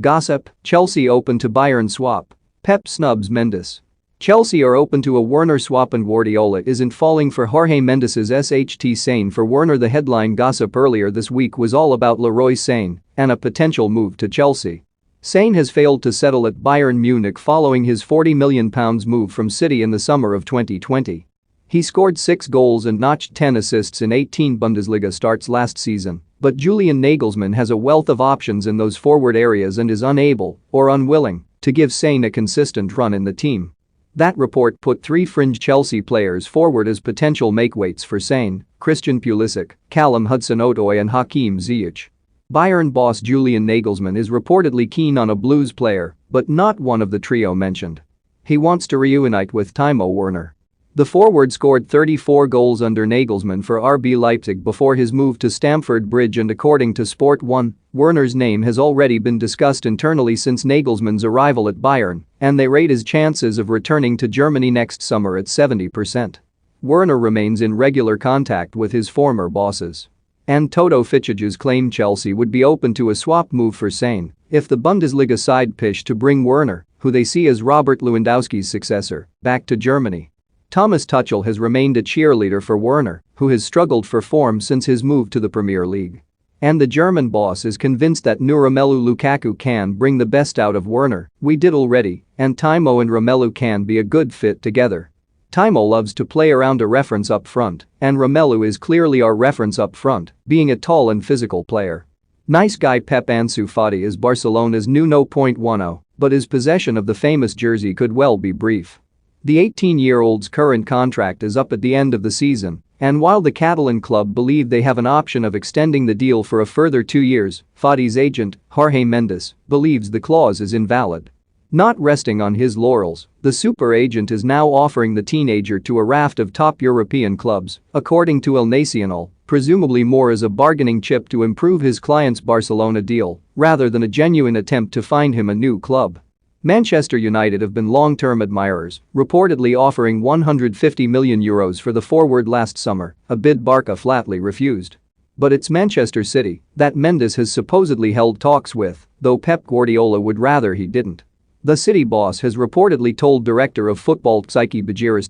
Gossip: Chelsea open to Bayern swap. Pep snubs Mendes. Chelsea are open to a Werner swap and Guardiola isn't falling for Jorge Mendes's SHT Sane for Werner. The headline gossip earlier this week was all about Leroy Sane and a potential move to Chelsea. Sane has failed to settle at Bayern Munich following his £40 million move from City in the summer of 2020. He scored 6 goals and notched 10 assists in 18 Bundesliga starts last season, but Julian Nagelsmann has a wealth of options in those forward areas and is unable, or unwilling, to give Sane a consistent run in the team. That report put 3 fringe Chelsea players forward as potential makeweights for Sane: Christian Pulisic, Callum Hudson-Odoi and Hakim Ziyech. Bayern boss Julian Nagelsmann is reportedly keen on a Blues player, but not one of the trio mentioned. He wants to reunite with Timo Werner. The forward scored 34 goals under Nagelsmann for RB Leipzig before his move to Stamford Bridge, and according to Sport 1, Werner's name has already been discussed internally since Nagelsmann's arrival at Bayern, and they rate his chances of returning to Germany next summer at 70%. Werner remains in regular contact with his former bosses. And Toto Fichages claim Chelsea would be open to a swap move for Sane if the Bundesliga side pitched to bring Werner, who they see as Robert Lewandowski's successor, back to Germany. Thomas Tuchel has remained a cheerleader for Werner, who has struggled for form since his move to the Premier League. And the German boss is convinced that new Romelu Lukaku can bring the best out of Werner. "We did already, and Timo and Romelu can be a good fit together. Timo loves to play around a reference up front, and Romelu is clearly our reference up front, being a tall and physical player. Nice guy." Pep Ansu Fati is Barcelona's new No.10, but his possession of the famous jersey could well be brief. The 18-year-old's current contract is up at the end of the season, and while the Catalan club believe they have an option of extending the deal for a further 2 years, Fati's agent, Jorge Mendes, believes the clause is invalid. Not resting on his laurels, the super agent is now offering the teenager to a raft of top European clubs, according to El Nacional, presumably more as a bargaining chip to improve his client's Barcelona deal rather than a genuine attempt to find him a new club. Manchester United have been long-term admirers, reportedly offering €150 million for the forward last summer, a bid Barca flatly refused. But it's Manchester City that Mendes has supposedly held talks with, though Pep Guardiola would rather he didn't. The City boss has reportedly told director of football Psyche Bajiris